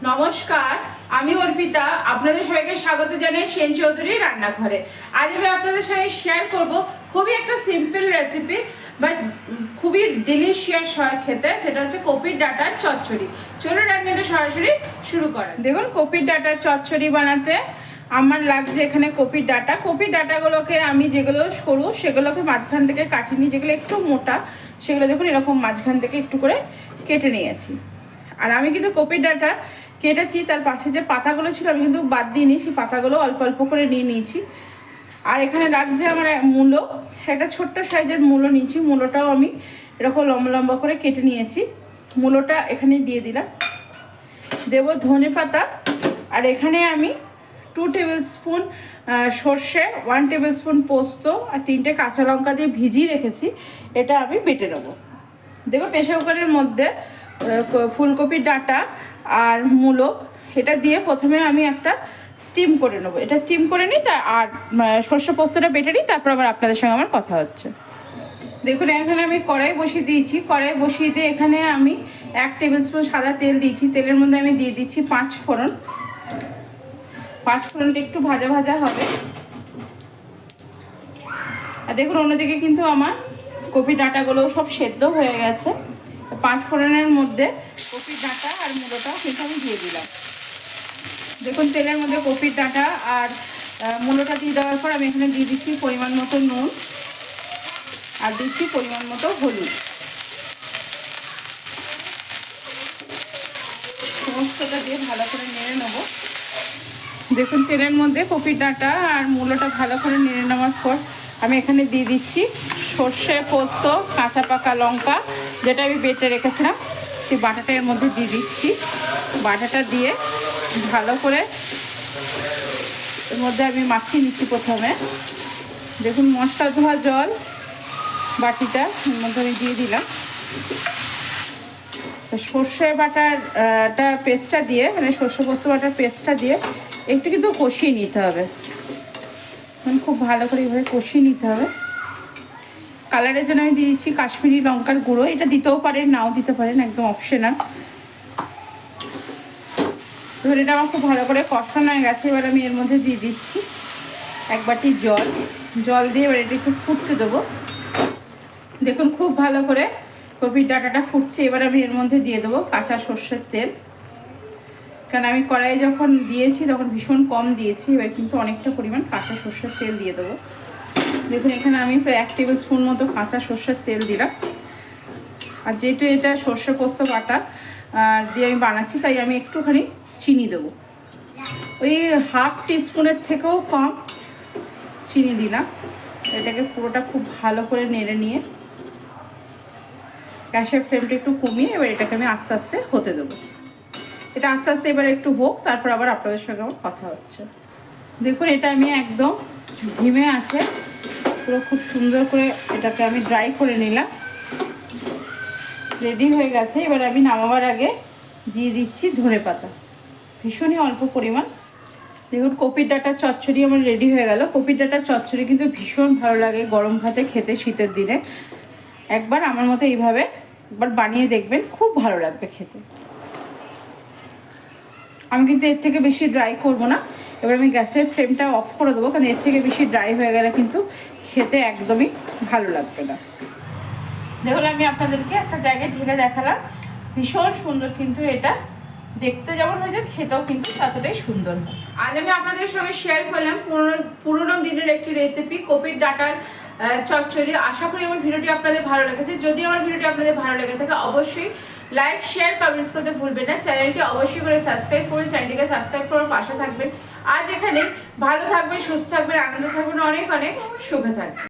নমস্কার, আমি অর্পিতা। আপনাদের সবাইকে স্বাগত জানাই সেন চৌধুরীর রান্নাঘরে। আজ আমি আপনাদের সঙ্গে শেয়ার করব খুবই একটা সিম্পল রেসিপি, বাট খুবই ডিলিশিয়াস হয় খেতে। সেটা হচ্ছে কপির ডাঁটার চচ্চড়ি। চলো রান্নাটা সরাসরি শুরু করা। দেখুন, কপির ডাঁটার চচ্চড়ি বানাতে আমার লাগছে এখানে কপির ডাঁটা। কপির ডাঁটাগুলোকে আমি যেগুলো সরু সেগুলোকে মাঝখান থেকে কাটিনি, যেগুলো একটু মোটা সেগুলো দেখুন এরকম মাঝখান থেকে একটু করে কেটে নিয়েছি। আর আমি কিন্তু কপির ডাঁটা কেটেছি, তার পাশে যে পাতাগুলো ছিল আমি কিন্তু বাদ দিইনি, সেই পাতাগুলো অল্প অল্প করে নিয়ে নিয়েছি। আর এখানে লাগছে আমার মূলো, একটা ছোট্ট সাইজের মূলো নিয়েছি। মূলোটাও আমি এরকম লম্বা লম্বা করে কেটে নিয়েছি। মূলোটা এখানে দিয়ে দিলাম। দেব ধনে পাতা, আর এখানে আমি 2 টেবিল স্পুন সর্ষে, 1 টেবিল স্পুন পোস্ত আর 3টে কাঁচা লঙ্কা দিয়ে ভিজিয়ে রেখেছি। এটা আমি বেটে নেবো। দেখো, প্রেসার কুকারের মধ্যে ফুলকপির ডাঁটা আর মূলো এটা দিয়ে প্রথমে আমি একটা স্টিম করে নেবো। এটা স্টিম করে নিই, আর সর্ষে পোস্তটা বেটে নিই, তারপর আবার আপনাদের সঙ্গে আমার কথা হচ্ছে। দেখুন, এখানে আমি কড়াই বসিয়ে দিয়েছি। কড়াই বসিয়ে দিয়ে এখানে আমি 1 টেবিল স্পুন সাদা তেল দিয়েছি। তেলের মধ্যে আমি দিয়ে দিচ্ছি 5 ফোড়ন। 5 ফোড়নটা একটু ভাজা ভাজা হবে। আর দেখুন, অন্যদিকে কিন্তু আমার কপি ডাঁটাগুলো সব সেদ্ধ হয়ে গেছে। 5 ফোড়নের মধ্যে কপির ডাঁটা আর মূলোটাও কিন্তু আমি দিয়ে দিলাম। দেখুন, তেলের মধ্যে কপির ডাঁটা আর মূলোটা দিয়ে দেওয়ার পর আমি এখানে দিয়ে দিচ্ছি পরিমাণ মতো নুন, আর দিচ্ছি পরিমাণ মতো হলুদ। সমস্তটা দিয়ে ভালো করে নেড়ে নেবো। দেখুন, তেলের মধ্যে কপির ডাঁটা আর মূলোটা ভালো করে নেড়ে নেওয়ার পর আমি এখানে দিয়ে দিচ্ছি সর্ষে, পোস্ত, কাঁচা পাকা লঙ্কা, যেটা আমি বেটে রেখেছিলাম সেই বাটাটা এর মধ্যে দিয়ে দিচ্ছি। বাটাটা দিয়ে ভালো করে এর মধ্যে আমি মাখিয়ে নিচ্ছি প্রথমে। দেখুন, মশলা ধোয়া জল বাটিটা এর মধ্যে আমি দিয়ে দিলাম। সর্ষে বাটাটা পেস্টটা দিয়ে, মানে সর্ষে পোস্ত বাটার পেস্টটা দিয়ে একটু কিন্তু কষিয়ে নিতে হবে। খুব ভালো করে এইভাবে কষিয়ে নিতে হবে। কালারের জন্য আমি দিয়ে দিচ্ছি কাশ্মীরি লঙ্কার গুঁড়ো। এটা দিতেও পারেন, নাও দিতে পারেন, একদম অপশনাল। এবার এটা আমার খুব ভালো করে কষানো হয়ে গেছে। এবার আমি এর মধ্যে দিয়ে দিচ্ছি 1 বাটি জল। জল দিয়ে এবার এটা একটু ফুটতে দেবো। দেখুন, খুব ভালো করে কপির ডাঁটাটা ফুটছে। এবার আমি এর মধ্যে দিয়ে দেবো কাঁচা সর্ষের তেল, কারণ আমি কড়াইয়ে যখন দিয়েছি তখন ভীষণ কম দিয়েছি। এবার কিন্তু অনেকটা পরিমাণ কাঁচা সর্ষের তেল দিয়ে দেবো। দেখুন, এখানে আমি প্রায় 1 টেবিল স্পুন মতো কাঁচা সর্ষের তেল দিলাম। আর যেহেতু এটা সর্ষে পোস্ত বাটা দিয়ে আমি বানাচ্ছি, তাই আমি একটুখানি চিনি দেবো। ওই 1/2 টিস্পুনের থেকেও কম চিনি দিলাম। এটাকে পুরোটা খুব ভালো করে নেড়ে নিয়ে গ্যাসের ফ্লেমটা একটু কমিয়ে এবার এটাকে আমি আস্তে আস্তে হতে দেবো। এটা আস্তে আস্তে এবার একটু হোক, তারপর আবার আপনাদের সঙ্গে আমার কথা হচ্ছে। দেখুন, এটা আমি একদম ধিমে আছে পুরো খুব সুন্দর করে এটাকে আমি ড্রাই করে নিলাম। রেডি হয়ে গেছে। এবার আমি নামাবার আগে দিয়ে দিচ্ছি ধনে পাতা, ভীষণই অল্প পরিমাণ। দেখুন, কপির ডাঁটার চচ্চড়ি আমার রেডি হয়ে গেল। কপির ডাঁটার চচ্চড়ি কিন্তু ভীষণ ভালো লাগে গরম ভাতে খেতে শীতের দিনে। একবার আমার মতো এইভাবে একবার বানিয়ে দেখবেন, খুব ভালো লাগবে খেতে। আমি কিন্তু এর থেকে বেশি ড্রাই করব না। এবার আমি গ্যাসের ফ্লেমটা অফ করে দেবো, কারণ এর থেকে বেশি ড্রাই হয়ে গেলে কিন্তু খেতে একদমই ভালো লাগবে না। দেখুন, আমি আপনাদেরকে একটা জায়গায় ঢেলে দেখালাম। ভীষণ সুন্দর কিন্তু এটা দেখতে যেমন হয়েছে, খেতেও কিন্তু ততটাই সুন্দর হয়। আজ আমি আপনাদের সঙ্গে শেয়ার করলাম পুরোনো দিনের একটি রেসিপি, কপির ডাঁটার চচ্চড়ি। আশা করি আমার ভিডিওটি আপনাদের ভালো লেগেছে। যদি আমার ভিডিওটি আপনাদের ভালো লেগে থাকে অবশ্যই লাইক, শেয়ার, কমেন্টস করতে ভুলবেন না। চ্যানেলটি অবশ্যই করে সাবস্ক্রাইব করুন। চ্যানেলটিকে সাবস্ক্রাইব করার পাশে থাকবেন। আজ এখানে ভালো থাকবেন, সুস্থ থাকবেন, আনন্দ থাকবেন, অনেক অনেক শুভে থাকবেন।